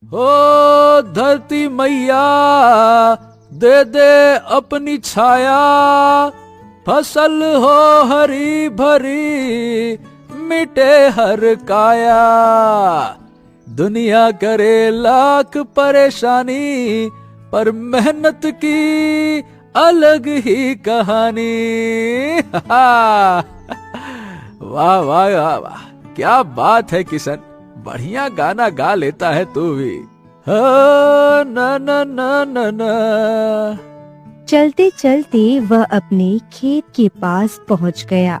ओ धरती मैया दे दे अपनी छाया, फसल हो हरी भरी मिटे हर काया। दुनिया करे लाख परेशानी पर मेहनत की अलग ही कहानी। वाह वाह वाह वाह, क्या बात है किशन, बढ़िया गाना गा लेता है तू भी। ना ना ना ना ना। चलते चलते वह अपने खेत के पास पहुंच गया।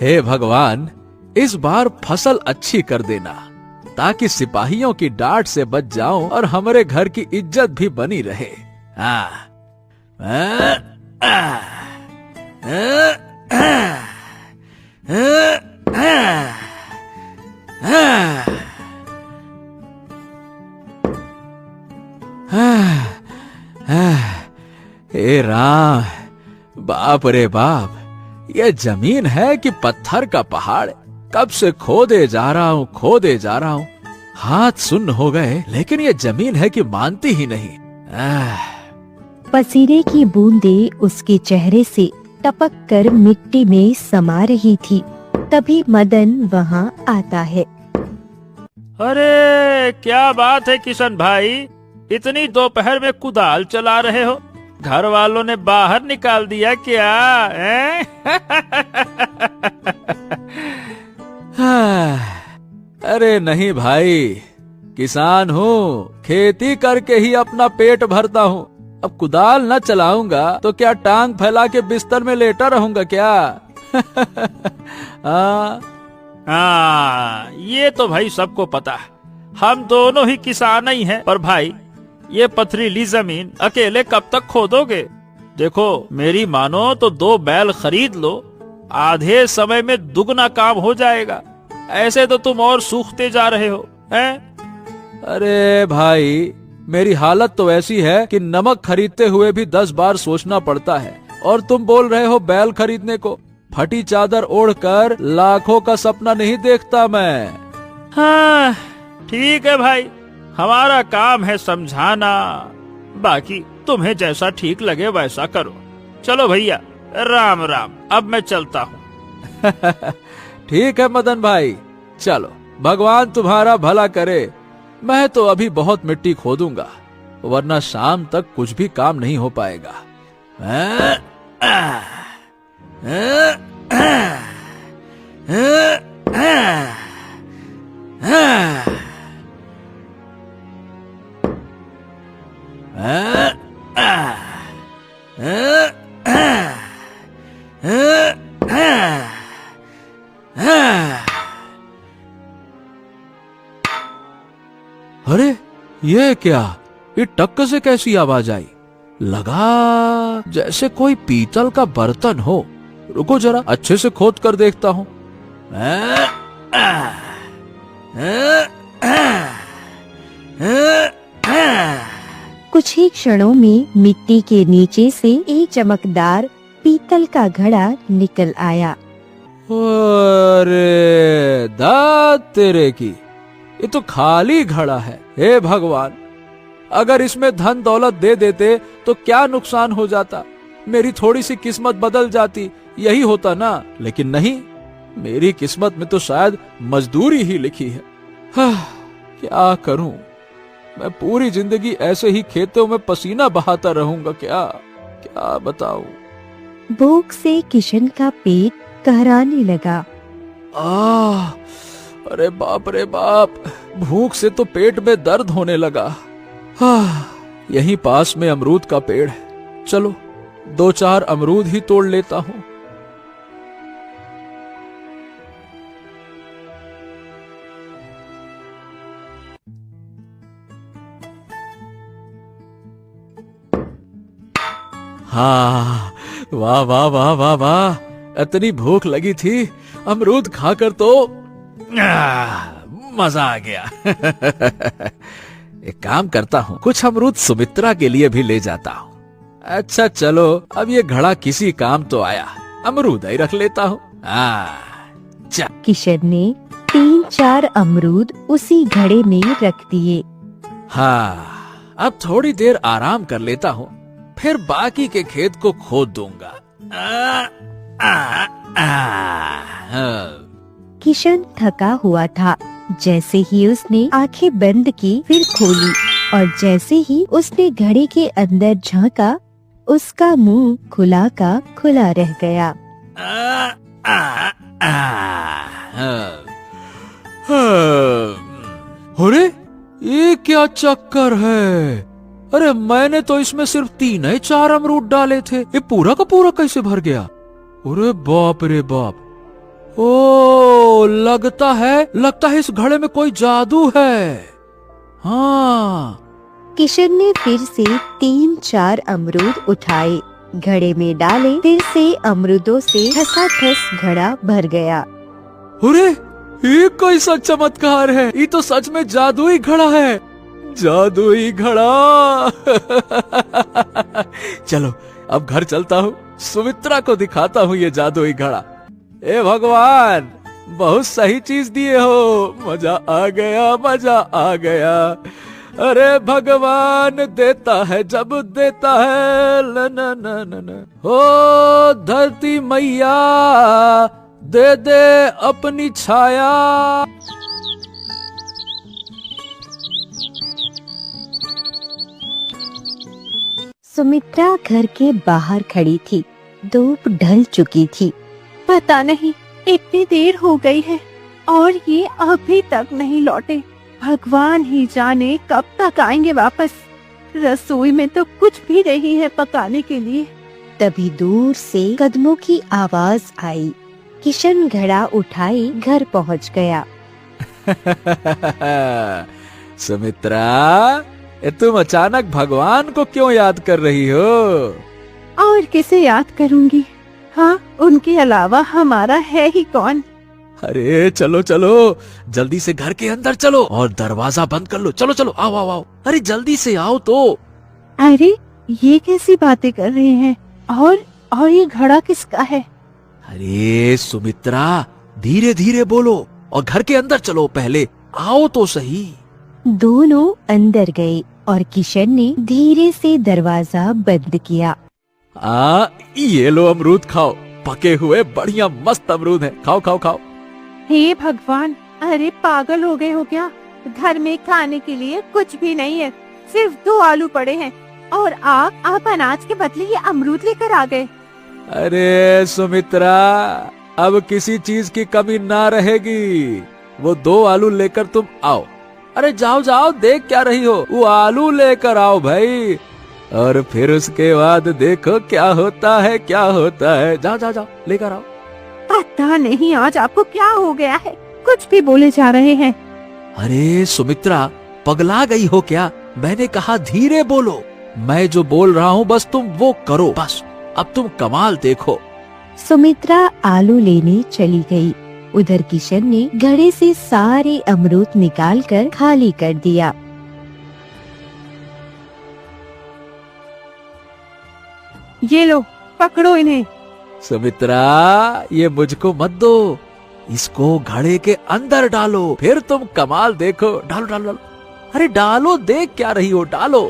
हे भगवान, इस बार फसल अच्छी कर देना ताकि सिपाहियों की डांट से बच जाऊं और हमारे घर की इज्जत भी बनी रहे। हे राम, बाप रे बाप, ये जमीन है कि पत्थर का पहाड़। कब से खोदे जा रहा हूँ, हाथ सुन्न हो गए, लेकिन ये जमीन है कि मानती ही नहीं। पसीने की बूंदें उसके चेहरे से टपक कर मिट्टी में समा रही थी। तभी मदन वहाँ आता है। अरे क्या बात है किशन भाई, इतनी दोपहर में कुदाल चला रहे हो? घर वालों ने बाहर निकाल दिया क्या? अरे नहीं भाई, किसान हूँ, खेती करके ही अपना पेट भरता हूँ। अब कुदाल न चलाऊंगा तो क्या टांग फैला के बिस्तर में लेटा रहूंगा क्या? ये तो भाई सबको पता है, हम दोनों ही किसान ही हैं। पर भाई, ये पथरीली जमीन अकेले कब तक खोदोगे? देखो मेरी मानो तो 2 बैल खरीद लो, आधे समय में दुगना काम हो जाएगा। ऐसे तो तुम और सूखते जा रहे हो, हैं? अरे भाई, मेरी हालत तो ऐसी है कि नमक खरीदते हुए भी 10 बार सोचना पड़ता है, और तुम बोल रहे हो बैल खरीदने को। फटी चादर ओढ़कर लाखों का सपना नहीं देखता मैं। हाँ ठीक है भाई, हमारा काम है समझाना, बाकी तुम्हें जैसा ठीक लगे वैसा करो। चलो भैया, राम राम, अब मैं चलता हूँ। ठीक है मदन भाई, चलो, भगवान तुम्हारा भला करे। मैं तो अभी बहुत मिट्टी खोदूंगा, वरना शाम तक कुछ भी काम नहीं हो पाएगा। अरे ये क्या, ये टक्क से कैसी आवाज आई? लगा जैसे कोई पीतल का बर्तन हो। रुको जरा अच्छे से खोद कर देखता हूँ। कुछ ही क्षणों में मिट्टी के नीचे से एक चमकदार पीतल का घड़ा निकल आया। अरे दाद तेरे की, ये तो खाली घड़ा है। हे भगवान, अगर इसमें धन दौलत दे देते तो क्या नुकसान हो जाता? मेरी थोड़ी सी किस्मत बदल जाती, यही होता ना। लेकिन नहीं, मेरी किस्मत में तो शायद मजदूरी ही लिखी है। क्या करूं, मैं पूरी जिंदगी ऐसे ही खेतों में पसीना बहाता रहूंगा क्या? क्या बताऊं? भूख से किशन का पेट कहराने लगा। अरे बाप रे बाप, भूख से तो पेट में दर्द होने लगा। यहीं पास में अमरूद का पेड़ है, चलो 2-4 अमरूद ही तोड़ लेता हूँ। हाँ, वाह वाह वाह वाह वाह, इतनी भूख लगी थी, अमरूद खाकर तो मजा आ गया। एक काम करता हूँ, कुछ अमरूद सुमित्रा के लिए भी ले जाता हूँ। अच्छा चलो, अब ये घड़ा किसी काम तो आया, अमरूद ही रख लेता हूँ। किशन ने 3-4 अमरूद उसी घड़े में रख दिए। हाँ, अब थोड़ी देर आराम कर लेता हूँ, फिर बाकी के खेत को खोद दूंगा। किशन थका हुआ था। जैसे ही उसने आंखें बंद की फिर खोली, और जैसे ही उसने घड़े के अंदर झांका, उसका मुंह खुला का खुला रह गया। अरे ये क्या चक्कर है? अरे मैंने तो इसमें सिर्फ 3 ही 4 अमरूद डाले थे, ये पूरा का पूरा कैसे भर गया? अरे बाप रे बाप! ओ लगता है इस घड़े में कोई जादू है। हाँ। किशन ने फिर से 3-4 अमरूद उठाए, घड़े में डाले, फिर से अमरूदों से ठसाठस घड़ा भर गया। अरे ये कैसा चमत्कार है? ये तो सच में जादुई घड़ा है, जादुई घड़ा। चलो अब घर चलता हूँ, सुमित्रा को दिखाता हूँ ये जादुई घड़ा। ए भगवान, बहुत सही चीज दिए हो, मजा आ गया, मजा आ गया। अरे भगवान देता है जब देता है, न हो धरती मैया दे दे अपनी छाया। सुमित्रा घर के बाहर खड़ी थी। धूप ढल चुकी थी। पता नहीं इतनी देर हो गई है और ये अभी तक नहीं लौटे। भगवान ही जाने कब तक आएंगे वापस। रसोई में तो कुछ भी नहीं है पकाने के लिए। तभी दूर से कदमों की आवाज आई। किशन घड़ा उठाए घर पहुंच गया। सुमित्रा, तुम अचानक भगवान को क्यों याद कर रही हो? और किसे याद करूंगी? हाँ, उनके अलावा हमारा है ही कौन। अरे चलो चलो, जल्दी से घर के अंदर चलो और दरवाजा बंद कर लो। चलो चलो, आओ आओ आओ, अरे जल्दी से आओ तो। अरे ये कैसी बातें कर रहे हैं? और ये घड़ा किसका है? अरे सुमित्रा, धीरे धीरे बोलो और घर के अंदर चलो, पहले आओ तो सही। दोनों अंदर गए और किशन ने धीरे से दरवाजा बंद किया। ये लो अमरूद खाओ, पके हुए बढ़िया मस्त अमरूद हैं, खाओ खाओ खाओ। हे भगवान, अरे पागल हो गए हो क्या? घर में खाने के लिए कुछ भी नहीं है, सिर्फ 2 आलू पड़े हैं और आप अनाज के बदले ये अमरूद लेकर आ गए। अरे सुमित्रा, अब किसी चीज की कमी ना रहेगी। वो 2 आलू लेकर तुम आओ। अरे जाओ जाओ, देख क्या रही हो, वो आलू लेकर आओ भाई। और फिर उसके बाद देखो क्या होता है, क्या होता है। जाओ जाओ जाओ, लेकर आओ। पता नहीं आज आपको क्या हो गया है, कुछ भी बोले जा रहे हैं। अरे सुमित्रा, पगला गई हो क्या? मैंने कहा धीरे बोलो, मैं जो बोल रहा हूँ बस तुम वो करो, बस। अब तुम कमाल देखो। सुमित्रा आलू लेने चली गई। उधर किशन ने घड़े से सारे अमरूद निकालकर खाली कर दिया। ये लो, पकड़ो इन्हें। सुमित्रा, ये मुझको मत दो, इसको घड़े के अंदर डालो, फिर तुम कमाल देखो। डालो डालो डालो, अरे डालो, देख क्या रही हो, डालो।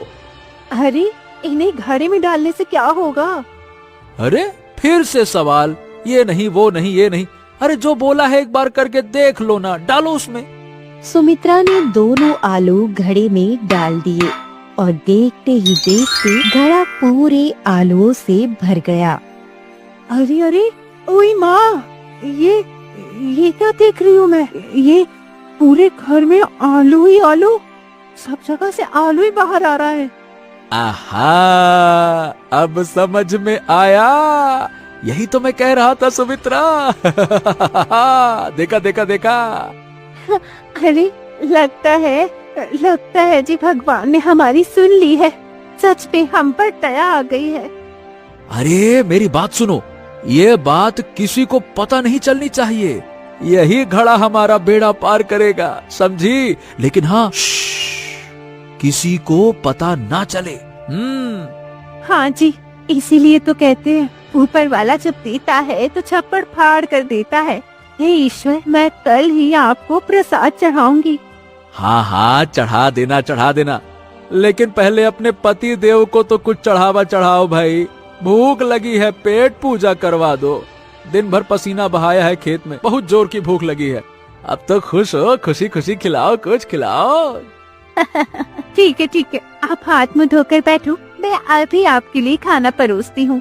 अरे इन्हें घड़े में डालने से क्या होगा? अरे फिर से सवाल, ये नहीं वो नहीं ये नहीं। अरे जो बोला है एक बार करके देख लो ना, डालो उसमें। सुमित्रा ने दोनों आलू घड़े में डाल दिए और देखते ही देखते घड़ा पूरे आलूओं से भर गया। अरे अरे, ओए माँ, ये क्या देख रही हूँ मैं? ये पूरे घर में आलू ही आलू, सब जगह से आलू ही बाहर आ रहा है। आहा, अब समझ में आया, यही तो मैं कह रहा था सुमित्रा। देखा देखा देखा। अरे लगता है जी भगवान ने हमारी सुन ली है, सच में हम पर दया आ गई है। अरे मेरी बात सुनो, ये बात किसी को पता नहीं चलनी चाहिए, यही घड़ा हमारा बेड़ा पार करेगा, समझी? लेकिन हाँ, किसी को पता ना चले। हाँ जी, इसीलिए तो कहते हैं ऊपर वाला जब देता है तो छप्पड़ फाड़ कर देता है, हे ईश्वर, मैं कल ही आपको प्रसाद चढ़ाऊंगी। हाँ हाँ, चढ़ा देना, लेकिन पहले अपने पति देव को तो कुछ चढ़ावा चढ़ाओ भाई। भूख लगी है, पेट पूजा करवा दो। दिन भर पसीना बहाया है खेत में, बहुत जोर की भूख लगी है। अब तो खुश हो, खुशी खुशी खिलाओ, कुछ खिलाओ। ठीक है, आप हाथ मुंह धोकर बैठो, मैं अभी आपके लिए खाना परोसती हूँ।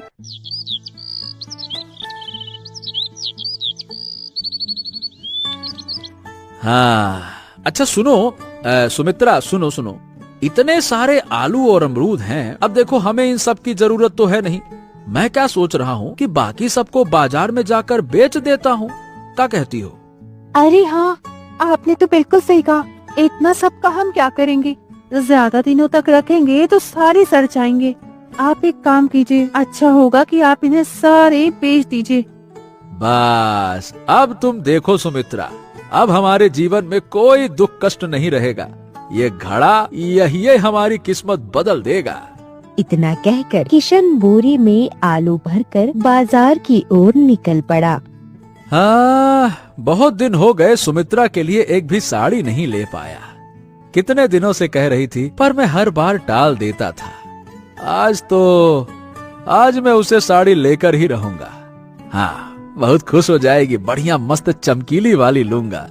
हाँ, अच्छा सुनो सुमित्रा, सुनो, इतने सारे आलू और अमरूद हैं। अब देखो, हमें इन सब की जरूरत तो है नहीं। मैं क्या सोच रहा हूँ कि बाकी सबको बाजार में जाकर बेच देता हूँ। क्या कहती हो? अरे हाँ, आपने तो बिल्कुल सही कहा। इतना सब का हम क्या करेंगे? ज्यादा दिनों तक रखेंगे तो सारे सड़ जाएंगे। आप एक काम कीजिए, अच्छा होगा कि आप इन्हें सारे बेच दीजिए। बस अब तुम देखो सुमित्रा, अब हमारे जीवन में कोई दुख कष्ट नहीं रहेगा। ये घड़ा यही हमारी किस्मत बदल देगा। इतना कहकर किशन बोरी में आलू भरकर बाजार की ओर निकल पड़ा। हाँ, बहुत दिन हो गए सुमित्रा के लिए एक भी साड़ी नहीं ले पाया। कितने दिनों से कह रही थी, पर मैं हर बार टाल देता था। आज मैं उसे साड़ी लेकर ही रहूंगा। हाँ, बहुत खुश हो जाएगी। बढ़िया मस्त चमकीली वाली लूंगा।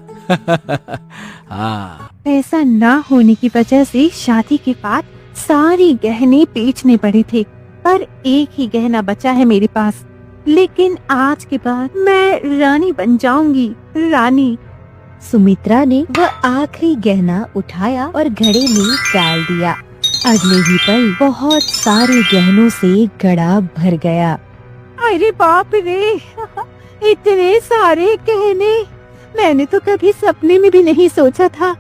हाँ, ऐसा ना होने की वजह से शादी के बाद सारे गहने बेचने पड़े थे, पर एक ही गहना बचा है मेरे पास। लेकिन आज के बाद मैं रानी बन जाऊंगी, रानी। सुमित्रा ने वह आखिरी गहना उठाया और घड़े में डाल दिया। अगले ही पल बहुत सारे गहनों से घड़ा भर गया। अरे बाप रे, इतने सारे गहने! मैंने तो कभी सपने में भी नहीं सोचा था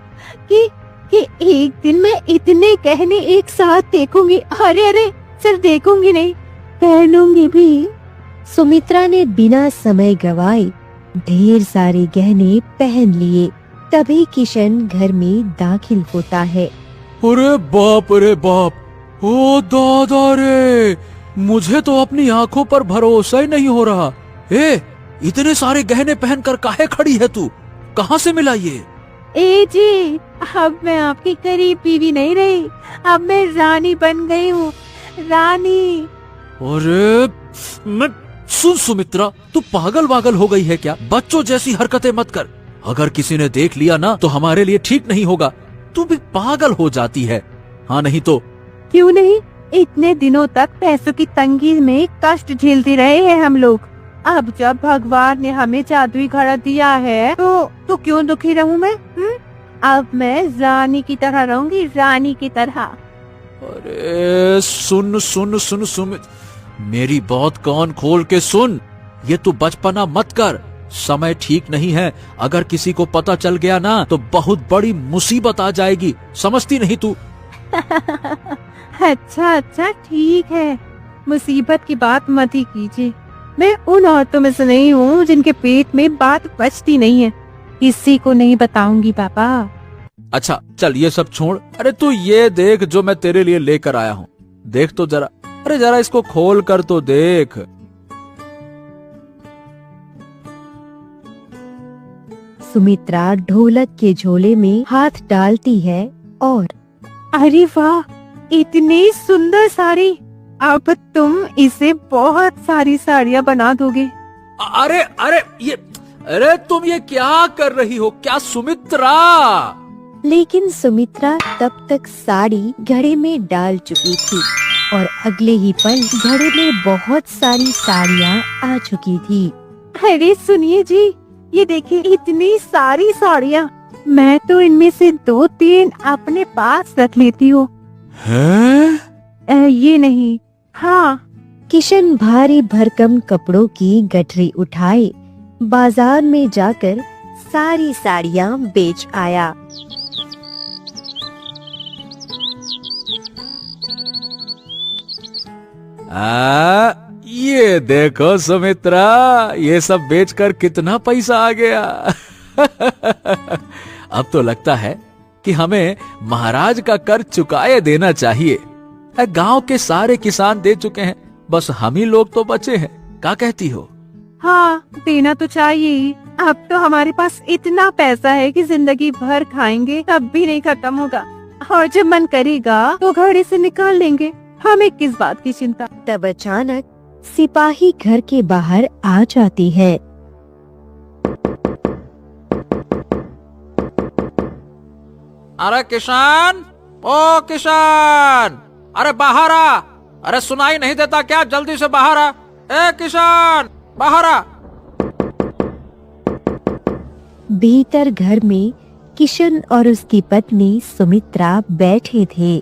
कि एक दिन मैं इतने गहने एक साथ देखूंगी। अरे सिर्फ देखूंगी नहीं, पहनूंगी भी। सुमित्रा ने बिना समय गवाए ढेर सारे गहने पहन लिए। तभी किशन घर में दाखिल होता है। अरे बाप, ओ दादा रे, मुझे तो अपनी आंखों पर भरोसा ही नहीं हो रहा। इतने सारे गहने पहनकर काहे खड़ी है तू? कहाँ से मिला ये? ए जी, अब मैं आपकी गरीब बीवी नहीं रही, अब मैं रानी बन गई हूँ, रानी। अरे मैं सुन सुमित्रा, तू पागल हो गई है क्या? बच्चों जैसी हरकतें मत कर। अगर किसी ने देख लिया ना तो हमारे लिए ठीक नहीं होगा। तू भी पागल हो जाती है। हाँ नहीं तो? क्यों नहीं, इतने दिनों तक पैसों की तंगी में कष्ट झेलते रहे हैं हम लोग। अब जब भगवान ने हमें जादुई घड़ा दिया है तो क्यों दुखी रहूं मैं? अब मैं रानी की तरह रहूंगी, रानी की तरह। अरे सुन, मेरी बात कान खोल के सुन। ये तू बचपना मत कर, समय ठीक नहीं है। अगर किसी को पता चल गया ना तो बहुत बड़ी मुसीबत आ जाएगी। समझती नहीं तू? अच्छा ठीक है, मुसीबत की बात मत ही कीजिए। मैं उन औरतों में से नहीं हूँ जिनके पेट में बात बचती नहीं है। किसी को नहीं बताऊंगी पापा। अच्छा चल, ये सब छोड़। अरे तू ये देख जो मैं तेरे लिए लेकर आया हूँ। देख तो जरा, अरे जरा इसको खोल कर तो देख। सुमित्रा ढोलक के झोले में हाथ डालती है और अरे वाह, इतनी सुंदर साड़ी! अब तुम इसे बहुत सारी साड़ियाँ बना दोगे। अरे तुम ये क्या कर रही हो? क्या सुमित्रा? लेकिन सुमित्रा तब तक साड़ी घड़े में डाल चुकी थी और अगले ही पल घड़े में बहुत सारी साड़ियाँ आ चुकी थी। अरे सुनिए जी, ये देखिए इतनी सारी साड़ियाँ। मैं तो इनमें से 2-3 अपने पास रख लेती हूँ। ये नहीं, हाँ। किशन भारी भरकम कपड़ों की गठरी उठाए बाजार में जाकर सारी साड़ियाँ बेच आया। ये देखो सुमित्रा, ये सब बेचकर कितना पैसा आ गया। अब तो लगता है कि हमें महाराज का कर चुकाए देना चाहिए। गांव के सारे किसान दे चुके हैं, बस हम ही लोग तो बचे हैं। क्या कहती हो? हाँ, देना तो चाहिए ही। अब तो हमारे पास इतना पैसा है कि जिंदगी भर खाएंगे तब भी नहीं खत्म होगा, और जब मन करेगा तो घड़े से निकाल लेंगे। हमें किस बात की चिंता। तब अचानक सिपाही घर के बाहर आ जाती है। अरे किसान, ओ किसान, अरे बाहर आ। अरे सुनाई नहीं देता क्या? जल्दी से बाहर आ। ए किसान, बाहर आ। भीतर घर में किशन और उसकी पत्नी सुमित्रा बैठे थे।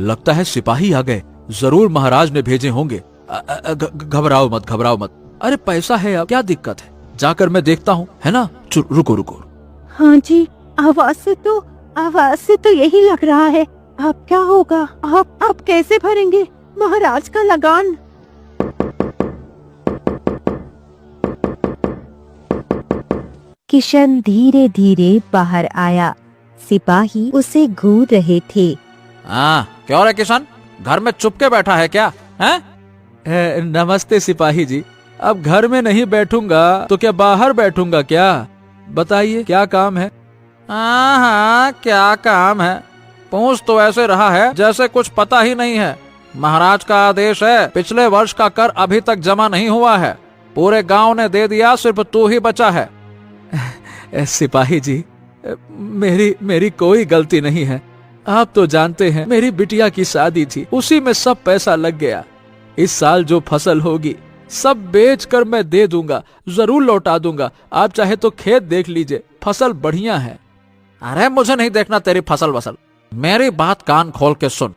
लगता है सिपाही आ गए, जरूर महाराज ने भेजे होंगे। घबराओ मत, घबराओ मत। अरे पैसा है, अब क्या दिक्कत है? जाकर मैं देखता हूँ, है ना? रुको रुको। हाँ जी, आवाज से तो यही लग रहा है। अब क्या होगा? आप कैसे भरेंगे महाराज का लगान? किशन धीरे धीरे बाहर आया। सिपाही उसे घूर रहे थे। क्यों रे किशन, घर में चुपके बैठा है क्या? हैं? नमस्ते सिपाही जी। अब घर में नहीं बैठूंगा तो क्या बाहर बैठूंगा क्या? बताइए क्या काम है? हाँ, क्या काम है? पूछ तो ऐसे रहा है जैसे कुछ पता ही नहीं है। महाराज का आदेश है, पिछले वर्ष का कर अभी तक जमा नहीं हुआ है। पूरे गांव ने दे दिया, सिर्फ तू ही बचा है। सिपाही जी, मेरी कोई गलती नहीं है। आप तो जानते हैं मेरी बिटिया की शादी थी, उसी में सब पैसा लग गया। इस साल जो फसल होगी सब बेचकर मैं दे दूंगा, जरूर लौटा दूंगा। आप चाहे तो खेत देख लीजिए, फसल बढ़िया है। अरे मुझे नहीं देखना तेरी फसल वसल, मेरी बात कान खोल के सुन।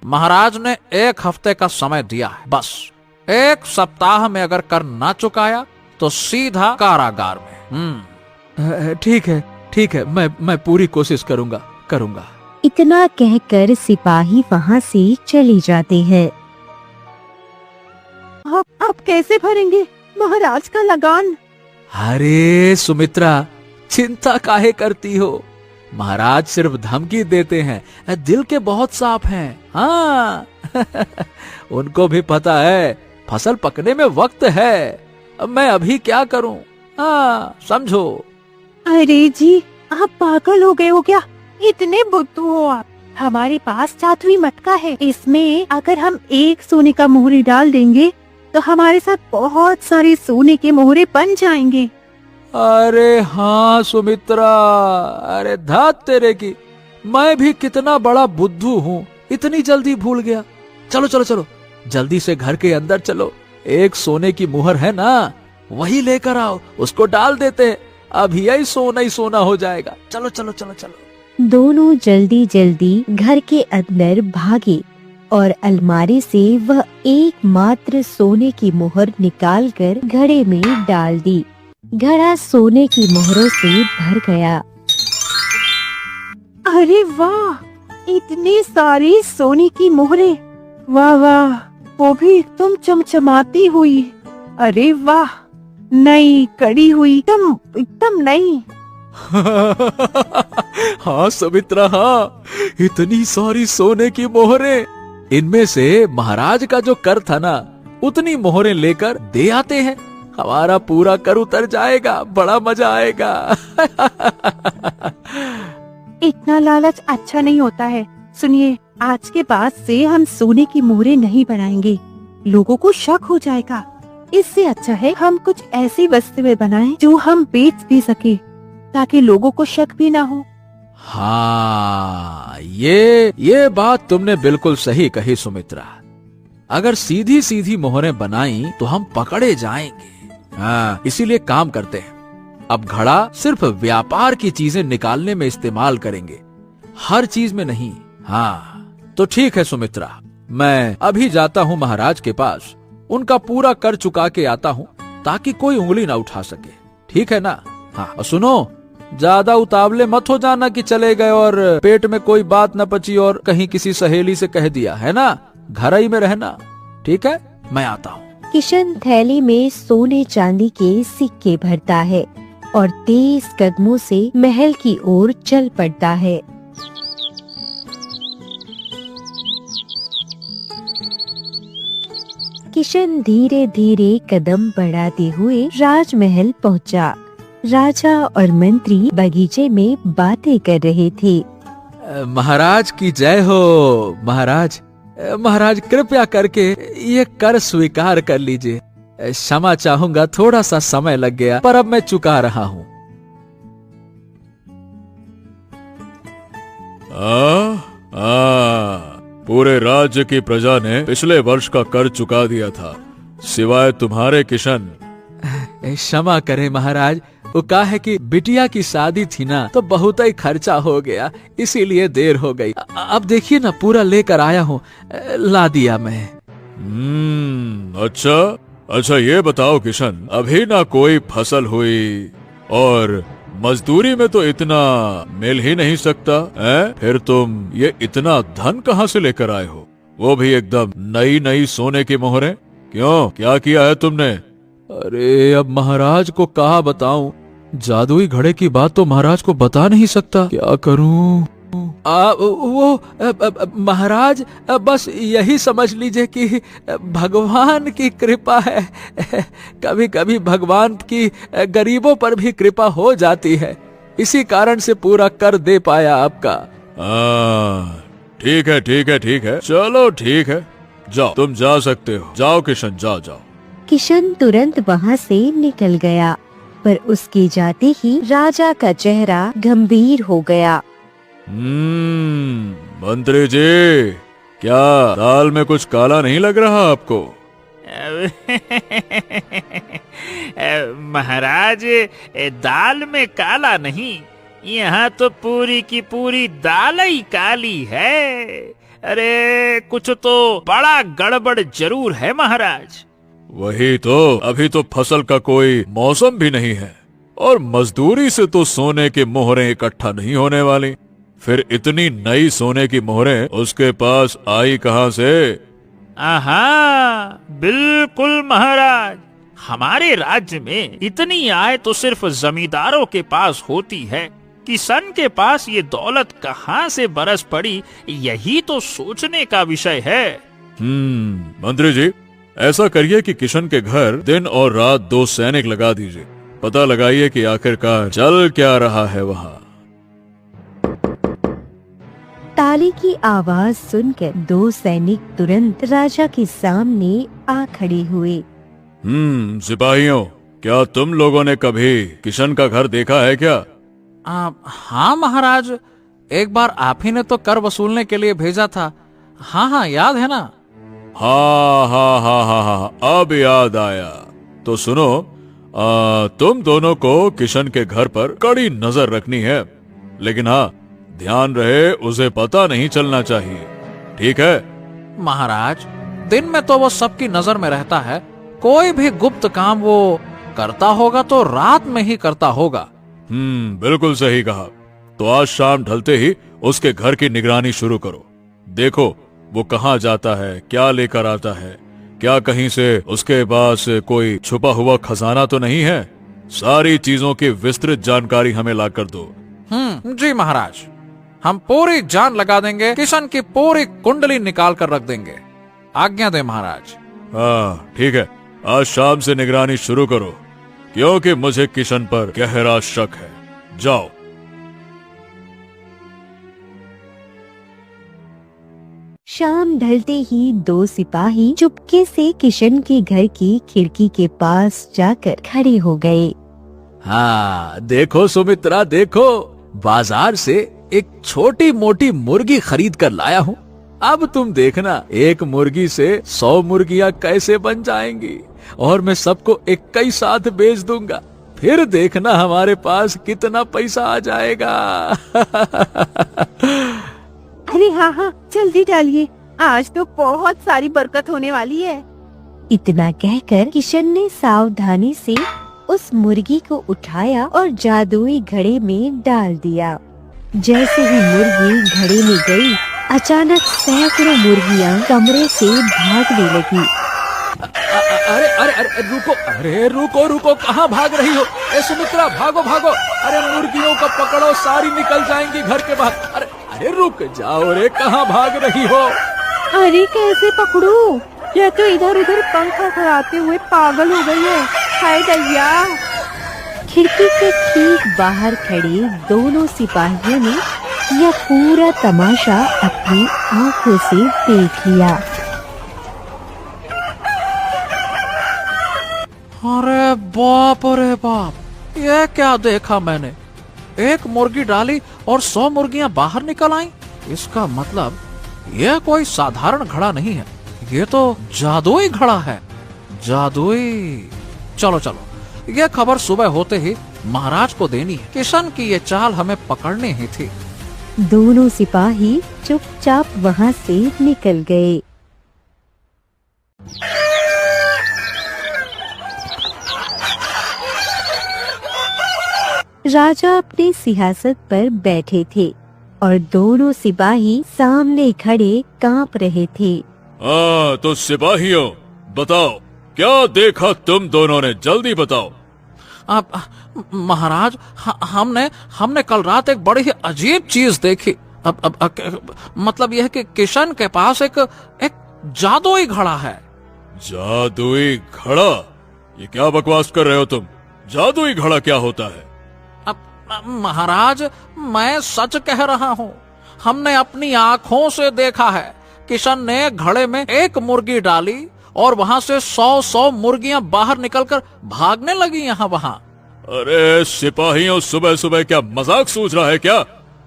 महाराज ने 1 हफ्ते का समय दिया है, बस 1 सप्ताह में अगर कर ना चुकाया तो सीधा कारागार में। ठीक है, मैं पूरी कोशिश करूंगा। इतना कहकर सिपाही वहाँ से चले जाते हैं। आप कैसे भरेंगे महाराज का लगान? अरे सुमित्रा, चिंता काहे करती हो? महाराज सिर्फ धमकी देते हैं, दिल के बहुत साफ हैं। हाँ उनको भी पता है फसल पकने में वक्त है। अब मैं अभी क्या करूं? हाँ समझो। अरे जी, आप पागल हो गए हो क्या? इतने बुद्धू हो आप। हमारे पास जादुई मटका है, इसमें अगर हम 1 सोने का मोहरे डाल देंगे तो हमारे साथ बहुत सारे सोने के मोहरे बन जाएंगे। अरे हाँ सुमित्रा, अरे धात तेरे की, मैं भी कितना बड़ा बुद्धू हूँ, इतनी जल्दी भूल गया। चलो जल्दी से घर के अंदर चलो। 1 सोने की मुहर है ना, वही लेकर आओ, उसको डाल देते हैं। अभी यही सोना हो जाएगा। चलो। दोनों जल्दी जल्दी घर के अंदर भागे और अलमारी से वह एकमात्र सोने की मुहर निकालकर घड़े में डाल दी। घड़ा सोने की मोहरों से भर गया। अरे वाह, इतनी सारी सोने की मोहरे! वाह, वो भी एकदम चमचमाती हुई। अरे वाह, नई कड़ी हुई, एकदम नई। हाँ सुमित्रा, हाँ, इतनी सारी सोने की मोहरें। इनमें से महाराज का जो कर था ना, उतनी मोहरें लेकर दे आते हैं। हमारा पूरा कर उतर जाएगा, बड़ा मजा आएगा। इतना लालच अच्छा नहीं होता है। सुनिए, आज के बाद से हम सोने की मोहरें नहीं बनाएंगे, लोगों को शक हो जाएगा। इससे अच्छा है हम कुछ ऐसी वस्तुएं बनाएं जो हम बेच भी सके, ताकि लोगों को शक भी ना हो। हाँ, ये बात तुमने बिल्कुल सही कही सुमित्रा। अगर सीधी सीधी मोहरें बनाई तो हम पकड़े जाएंगे। हाँ, इसीलिए काम करते हैं, अब घड़ा सिर्फ व्यापार की चीजें निकालने में इस्तेमाल करेंगे, हर चीज में नहीं। हाँ तो ठीक है सुमित्रा, मैं अभी जाता हूँ महाराज के पास, उनका पूरा कर चुका के आता हूँ, ताकि कोई उंगली ना उठा सके। ठीक है ना? हाँ, और सुनो, ज्यादा उतावले मत हो जाना कि चले गए और पेट में कोई बात न पची और कहीं किसी सहेली से कह दिया, है ना? घर ही में रहना। ठीक है, मैं आता हूँ। किशन थैली में सोने चांदी के सिक्के भरता है और तेज कदमों से महल की ओर चल पड़ता है। किशन धीरे धीरे कदम बढ़ाते हुए राजमहल पहुंचा। राजा और मंत्री बगीचे में बातें कर रहे थे। महाराज की जय हो। महाराज महाराज कृपया करके ये कर स्वीकार कर लीजिए। क्षमा चाहूंगा, थोड़ा सा समय लग गया, पर अब मैं चुका रहा हूँ। पूरे राज्य की प्रजा ने पिछले वर्ष का कर चुका दिया था, सिवाय तुम्हारे किशन। क्षमा करें महाराज, वो कहा है कि बिटिया की शादी थी ना, तो बहुत ही खर्चा हो गया, इसीलिए देर हो गई। अब देखिए ना, पूरा लेकर आया हूँ, ला दिया मैं। अच्छा ये बताओ किशन, अभी ना कोई फसल हुई और मजदूरी में तो इतना मिल ही नहीं सकता है? फिर तुम ये इतना धन कहाँ से लेकर आए हो, वो भी एकदम नई नई सोने की मोहरें? क्यों, क्या किया है तुमने? अरे अब महाराज को कहा बताऊं, जादुई घड़े की बात तो महाराज को बता नहीं सकता, क्या करूं? महाराज बस यही समझ लीजिए कि भगवान की कृपा है। कभी कभी भगवान की गरीबों पर भी कृपा हो जाती है, इसी कारण से पूरा कर दे पाया आपका। ठीक है, चलो ठीक है, जाओ, तुम जा सकते हो, जाओ किशन, जाओ। किशन तुरंत वहाँ से निकल गया, पर उसके जाते ही राजा का चेहरा गंभीर हो गया। मंत्री जी, क्या दाल में कुछ काला नहीं लग रहा आपको? महाराज, दाल में काला नहीं, यहाँ तो पूरी की पूरी दाल ही काली है। अरे कुछ तो बड़ा गड़बड़ जरूर है महाराज। वही तो, अभी तो फसल का कोई मौसम भी नहीं है, और मजदूरी से तो सोने की मोहरें इकट्ठा नहीं होने वाली। फिर इतनी नई सोने की मोहरें उसके पास आई कहाँ से? बिल्कुल महाराज, हमारे राज्य में इतनी आय तो सिर्फ जमींदारों के पास होती है। किशन के पास ये दौलत कहाँ से बरस पड़ी, यही तो सोचने का विषय है। मंत्री जी, ऐसा करिए कि किशन के घर दिन और रात 2 सैनिक लगा दीजिए, पता लगाइए कि आखिरकार चल क्या रहा है वहाँ। ताली की आवाज सुनकर 2 सैनिक तुरंत राजा के सामने आ खड़े हुए। सिपाहियों, क्या तुम लोगों ने कभी किशन का घर देखा है क्या? हाँ महाराज, एक बार आप ही ने तो कर वसूलने के लिए भेजा था। हाँ, याद है ना? हाँ, अब याद आया। तो सुनो, तुम दोनों को किशन के घर पर कड़ी नजर रखनी है, लेकिन हाँ, ध्यान रहे उसे पता नहीं चलना चाहिए, ठीक है? महाराज, दिन में तो वो सबकी नजर में रहता है, कोई भी गुप्त काम वो करता होगा तो रात में ही करता होगा। बिल्कुल सही कहा। तो आज शाम ढलते ही उसके घर की निगरानी शुरू करो। देखो वो कहाँ जाता है, क्या लेकर आता है, क्या कहीं से उसके पास कोई छुपा हुआ खजाना तो नहीं है। सारी चीजों की विस्तृत जानकारी हमें ला कर दो। जी महाराज, हम पूरी जान लगा देंगे, किशन की पूरी कुंडली निकाल कर रख देंगे। आज्ञा दे महाराज। हाँ ठीक है, आज शाम से निगरानी शुरू करो, क्योंकि मुझे किशन पर गहरा शक है। जाओ। शाम ढलते ही 2 सिपाही चुपके से किशन के घर की खिड़की के पास जाकर खड़े हो गए। हाँ देखो सुमित्रा, देखो, बाजार से एक छोटी मोटी मुर्गी खरीद कर लाया हूँ। अब तुम देखना, एक मुर्गी से 100 मुर्गियाँ कैसे बन जाएंगी, और मैं सबको एक ही साथ बेच दूंगा। फिर देखना हमारे पास कितना पैसा आ जाएगा। अरे हाँ, जल्दी डालिए, आज तो बहुत सारी बरकत होने वाली है। इतना कहकर किशन ने सावधानी से उस मुर्गी को उठाया और जादुई घड़े में डाल दिया। जैसे ही मुर्गी घड़े में गई, अचानक सैकड़ों मुर्गियां कमरे से भागने लगी। अरे रुको, कहाँ भाग रही हो? ए सुमित्रा, भागो। अरे मुर्गियों को पकड़ो, सारी निकल जाएंगी घर के बाहर। अरे रुक जाओ रे, कहाँ भाग रही हो? अरे कैसे पकड़ूं? यह तो इधर उधर पंखा फैलाते हुए पागल हो गई है। हाय दैया। खिड़की के ठीक बाहर खड़े दोनों सिपाहियों ने यह पूरा तमाशा अपनी आंखों से देख लिया। अरे बाप रे बाप, ये क्या देखा मैंने। एक मुर्गी डाली और 100 मुर्गियां बाहर निकल आईं। इसका मतलब यह कोई साधारण घड़ा नहीं है, ये तो जादुई घड़ा है। जादुई। चलो चलो, यह खबर सुबह होते ही महाराज को देनी है। किशन की ये चाल हमें पकड़नी ही थी। दोनों सिपाही चुपचाप वहाँ से निकल गए। राजा अपने सिंहासन पर बैठे थे और दोनों सिपाही सामने खड़े कांप रहे थे। हाँ तो सिपाहियों, बताओ क्या देखा तुम दोनों ने, जल्दी बताओ। अब महाराज, हमने कल रात एक बड़ी ही अजीब चीज देखी। मतलब यह कि किशन के पास एक जादुई घड़ा है। जादुई घड़ा? ये क्या बकवास कर रहे हो तुम? जादुई घड़ा क्या होता है? महाराज, मैं सच कह रहा हूँ। हमने अपनी आँखों से देखा है। किशन ने घड़े में एक मुर्गी डाली और वहाँ से 100 मुर्गियां बाहर निकलकर भागने लगी यहाँ वहाँ। अरे सिपाहियों, सुबह सुबह क्या मजाक सूझ रहा है क्या?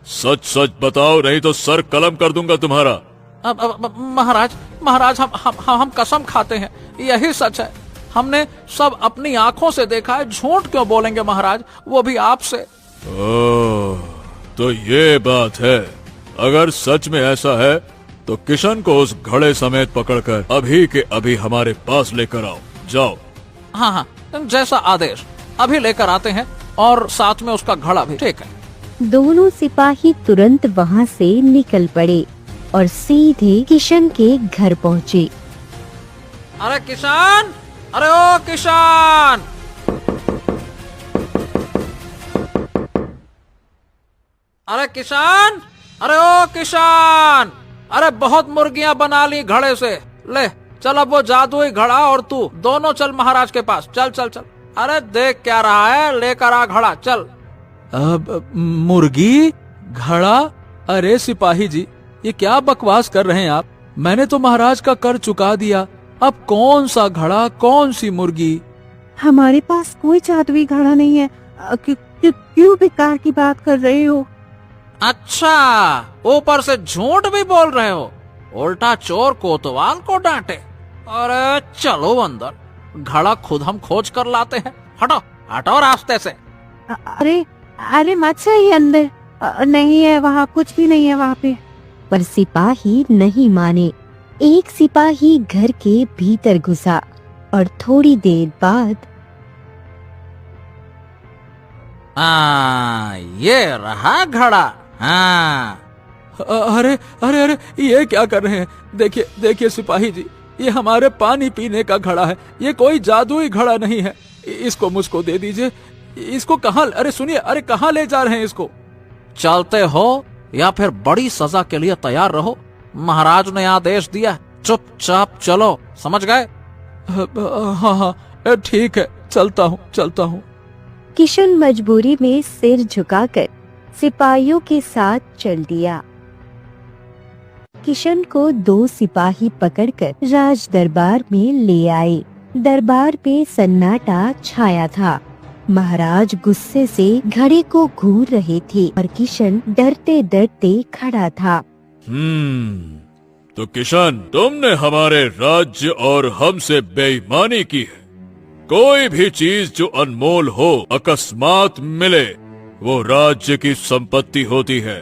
सच सच बताओ, नहीं तो सर कलम कर दूंगा तुम्हारा। महाराज, हम कसम खाते हैं, यही सच है। हमने सब अपनी आँखों से देखा है। झूठ क्यों बोलेंगे महाराज, वो भी आपसे। ओह, तो ये बात है। अगर सच में ऐसा है तो किशन को उस घड़े समेत पकड़कर अभी के अभी हमारे पास लेकर आओ। जाओ। हाँ, जैसा आदेश। अभी लेकर आते हैं और साथ में उसका घड़ा भी। ठीक है। दोनों सिपाही तुरंत वहाँ से निकल पड़े और सीधे किशन के घर पहुँचे। अरे किशन, अरे ओ किशन। अरे किशन, अरे ओ किशन। अरे बहुत मुर्गियां बना ली घड़े से। ले चल, अब वो जादुई घड़ा और तू दोनों चल महाराज के पास। चल चल चल। अरे देख क्या रहा है, लेकर आ घड़ा, चल। अब मुर्गी घड़ा? अरे सिपाही जी, ये क्या बकवास कर रहे हैं आप? मैंने तो महाराज का कर चुका दिया। अब कौन सा घड़ा, कौन सी मुर्गी? हमारे पास कोई जादुई घड़ा नहीं है। क्यों बेकार की बात कर रहे हो? अच्छा, ऊपर से झूठ भी बोल रहे हो। उल्टा चोर कोतवाल को डांटे। अरे चलो अंदर, घड़ा खुद हम खोज कर लाते हैं। हटो हटो रास्ते से। अरे मत सही अंदर। नहीं है वहाँ, कुछ भी नहीं है वहाँ पे। पर सिपाही नहीं माने। एक सिपाही घर के भीतर घुसा और थोड़ी देर बाद ये रहा घड़ा। हाँ। अरे अरे अरे, ये क्या कर रहे हैं? देखिए देखिए सिपाही जी, ये हमारे पानी पीने का घड़ा है। ये कोई जादुई घड़ा नहीं है। इसको मुझको दे दीजिए। इसको कहाँ, अरे सुनिए, अरे कहाँ ले जा रहे हैं इसको? चलते हो या फिर बड़ी सजा के लिए तैयार रहो। महाराज ने आदेश दिया, चुपचाप चलो, समझ गए? हाँ, ठीक है, चलता हूँ। किशन मजबूरी में सिर झुकाकर सिपाहियों के साथ चल दिया। किशन को 2 सिपाही पकड़कर राज दरबार में ले आए। दरबार पे सन्नाटा छाया था। महाराज गुस्से से घड़े को घूर रहे थे और किशन डरते डरते खड़ा था। तो किशन, तुमने हमारे राज्य और हमसे बेईमानी की है। कोई भी चीज जो अनमोल हो, अकस्मात मिले, वो राज्य की संपत्ति होती है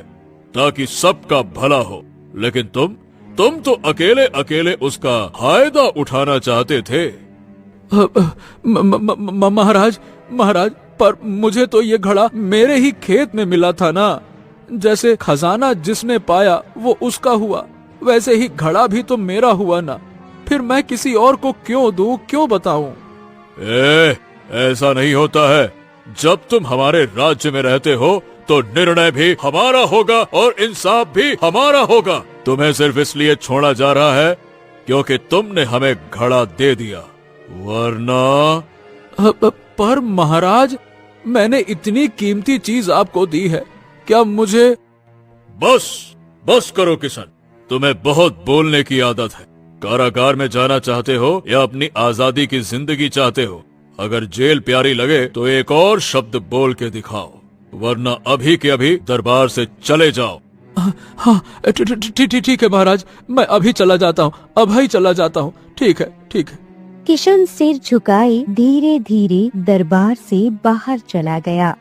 ताकि सबका भला हो। लेकिन तुम तो अकेले अकेले उसका फायदा उठाना चाहते थे। महाराज, पर मुझे तो ये घड़ा मेरे ही खेत में मिला था ना। जैसे खजाना जिसने पाया वो उसका हुआ, वैसे ही घड़ा भी तो मेरा हुआ ना। फिर मैं किसी और को क्यों दूं, क्यों बताऊं? ऐसा नहीं होता है। जब तुम हमारे राज्य में रहते हो तो निर्णय भी हमारा होगा और इंसाफ भी हमारा होगा। तुम्हें सिर्फ इसलिए छोड़ा जा रहा है क्योंकि तुमने हमें घड़ा दे दिया, वरना। पर महाराज, मैंने इतनी कीमती चीज आपको दी है, क्या मुझे। बस बस करो किशन, तुम्हें बहुत बोलने की आदत है। कारागार में जाना चाहते हो या अपनी आजादी की जिंदगी चाहते हो? अगर जेल प्यारी लगे तो एक और शब्द बोल के दिखाओ, वरना अभी के अभी दरबार से चले जाओ। हाँ, ठीक है महाराज, मैं अभी चला जाता हूँ, अभी चला जाता हूँ। ठीक है, ठीक है। किशन सिर झुकाए धीरे धीरे दरबार से बाहर चला गया।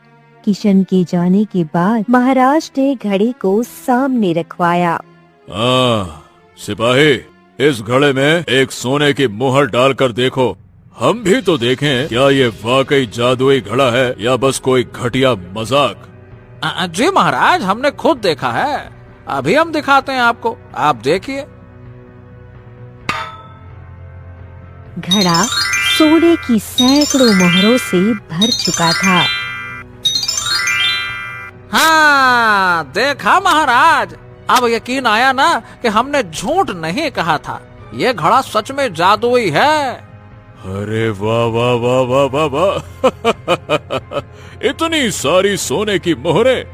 किशन के जाने के बाद महाराज ने घड़े को सामने रखवाया। सिपाही, इस घड़े में एक सोने की मुहर डालकर देखो, हम भी तो देखें क्या ये वाकई जादुई घड़ा है या बस कोई घटिया मजाक। जी महाराज, हमने खुद देखा है, अभी हम दिखाते हैं आपको, आप देखिए। घड़ा सोने की सैकड़ों मोहरों से भर चुका था। हाँ, देखा महाराज, अब यकीन आया ना कि हमने झूठ नहीं कहा था, ये घड़ा सच में जादुई है। अरे वाह वाह वाह वाह वाह वाह इतनी सारी सोने की मोहरें,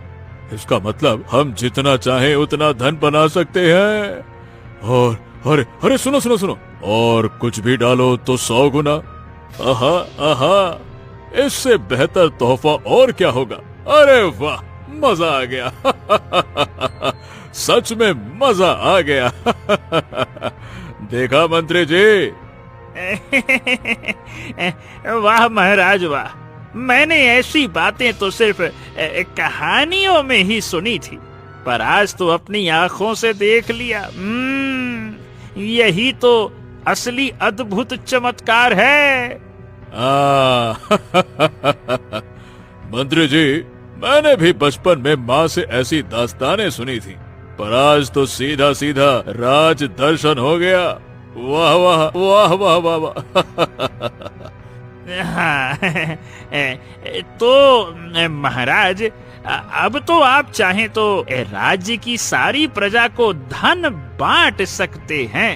इसका मतलब हम जितना चाहें उतना धन बना सकते हैं। और अरे सुनो सुनो सुनो, और कुछ भी डालो तो 100 गुना। आहा आहा, इससे बेहतर तोहफा और क्या होगा। अरे वाह, मजा आ गया सच में मजा आ गया देखा मंत्री जी। वाह महाराज वाह, मैंने ऐसी बातें तो सिर्फ कहानियों में ही सुनी थी, पर आज तो अपनी आंखों से देख लिया। यही तो असली अद्भुत चमत्कार है। मंत्री जी, मैंने भी बचपन में माँ से ऐसी दास्तानें सुनी थी, पर आज तो सीधा सीधा राज दर्शन हो गया। वाह वाह वाह वाह वाह वाह हाँ, तो महाराज, अब तो आप चाहें तो राज्य की सारी प्रजा को धन बांट सकते हैं।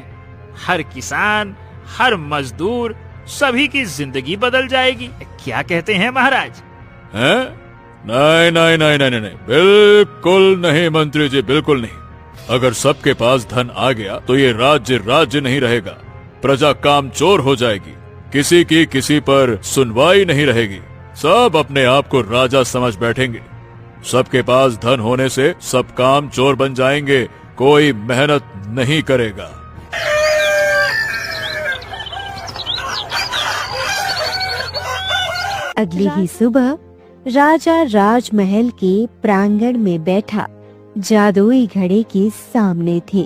हर किसान, हर मजदूर, सभी की जिंदगी बदल जाएगी। क्या कहते हैं महाराज? हैं? नहीं नहीं नहीं नहीं नहीं, बिल्कुल नहीं मंत्री जी, बिल्कुल नहीं। अगर सबके पास धन आ गया तो ये राज्य राज्य नहीं रहेगा, प्रजा कामचोर हो जाएगी, किसी की किसी पर सुनवाई नहीं रहेगी, सब अपने आप को राजा समझ बैठेंगे। सबके पास धन होने से सब काम चोर बन जाएंगे, कोई मेहनत नहीं करेगा। अगली ही सुबह राजा राजमहल के प्रांगण में बैठा जादुई घड़े के सामने थे।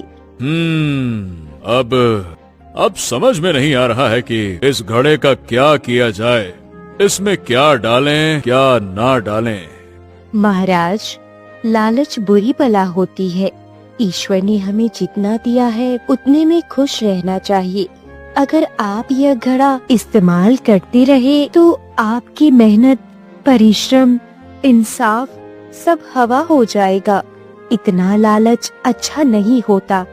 अब समझ में नहीं आ रहा है कि इस घड़े का क्या किया जाए, इसमें क्या डालें क्या ना डालें। महाराज, लालच बुरी बला होती है। ईश्वर ने हमें जितना दिया है उतने में खुश रहना चाहिए। अगर आप यह घड़ा इस्तेमाल करते रहे तो आपकी मेहनत, परिश्रम, इंसाफ सब हवा हो जाएगा। इतना लालच अच्छा नहीं होता।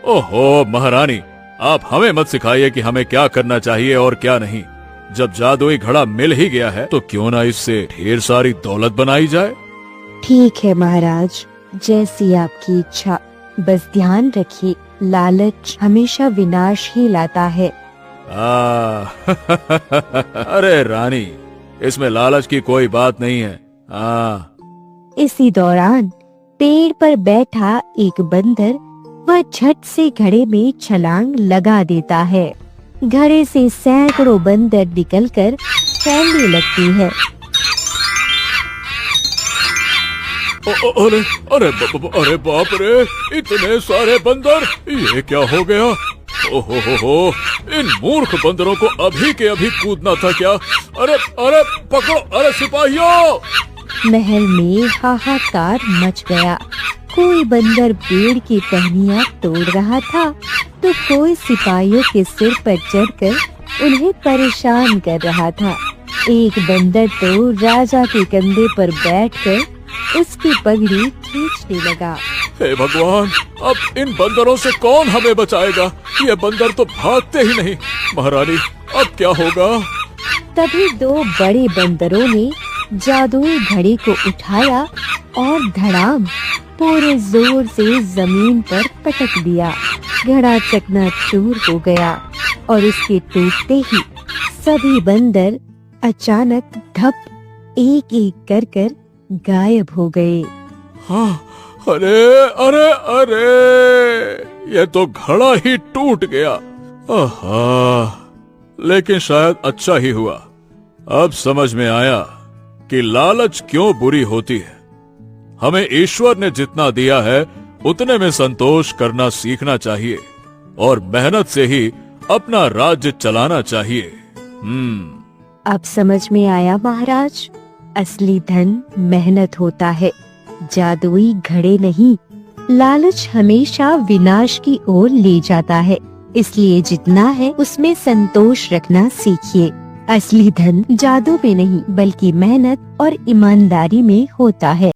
ओहो महारानी, आप हमें मत सिखाइए कि हमें क्या करना चाहिए और क्या नहीं। जब जादुई घड़ा मिल ही गया है तो क्यों ना इससे ढेर सारी दौलत बनाई जाए। ठीक है महाराज, जैसी आपकी इच्छा। बस ध्यान रखिए, लालच हमेशा विनाश ही लाता है। अरे रानी, इसमें लालच की कोई बात नहीं है। इसी दौरान पेड़ पर बैठा एक बंदर वह झट से घड़े में छलांग लगा देता है। घड़े से सैकड़ों बंदर निकलकर फैलने लगती है। अरे अरे अरे बाप रे, इतने सारे बंदर, ये क्या हो गया? ओहो, इन मूर्ख बंदरों को अभी के अभी कूदना था क्या? अरे अरे पकड़ो, अरे सिपाहियों! महल में हाहाकार मच गया। कोई बंदर पेड़ की टहनियाँ तोड़ रहा था तो कोई सिपाहियों के सिर पर चढ़कर उन्हें परेशान कर रहा था। एक बंदर तो राजा के कंधे पर बैठकर उसकी पगड़ी खींचने लगा। हे भगवान, अब इन बंदरों से कौन हमें बचाएगा? ये बंदर तो भागते ही नहीं। महारानी, अब क्या होगा? तभी दो बड़े बंदरों ने जादुई घड़े को उठाया और धड़ाम पूरे जोर से जमीन पर पटक दिया। घड़ा चकनाचूर हो गया और उसके टूटते ही सभी बंदर अचानक धप एक एक कर कर गायब हो गए। हाँ, अरे अरे अरे, ये तो घड़ा ही टूट गया। आहा, लेकिन शायद अच्छा ही हुआ। अब समझ में आया कि लालच क्यों बुरी होती है। हमें ईश्वर ने जितना दिया है उतने में संतोष करना सीखना चाहिए और मेहनत से ही अपना राज्य चलाना चाहिए। अब समझ में आया महाराज, असली धन मेहनत होता है, जादुई घड़े नहीं। लालच हमेशा विनाश की ओर ले जाता है, इसलिए जितना है उसमें संतोष रखना सीखिए। असली धन जादू में नहीं बल्कि मेहनत और ईमानदारी में होता है।